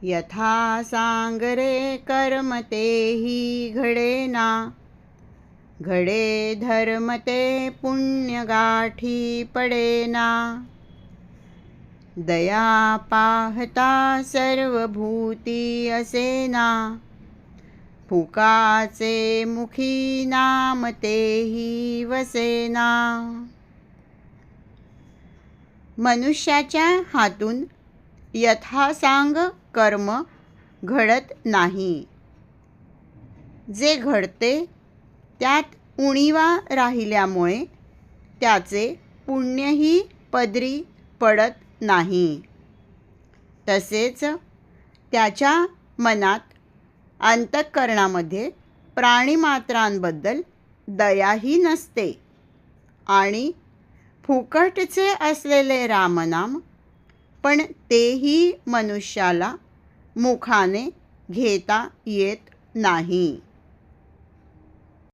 यथा सांगरे कर्म तेही घडेना, घडे धर्म ते पुण्य गाठी पडेना। दया पाहता सर्वभूती असेना, फुकाचे मुखी नाम तेही वसेना। मनुष्याच्या हातून यथासांग कर्म घडत नाही. जे घडते त्यात उणीवा राहिल्यामुळे त्याचे पुण्यही पदरी पडत नाही. तसेच त्याच्या मनात अंतःकरणामध्ये प्राणिमात्रांबद्दल दयाही नसते आणि फुकटचे असलेले रामनाम पण तेही मनुष्याला मुखाने घेता येत नाही.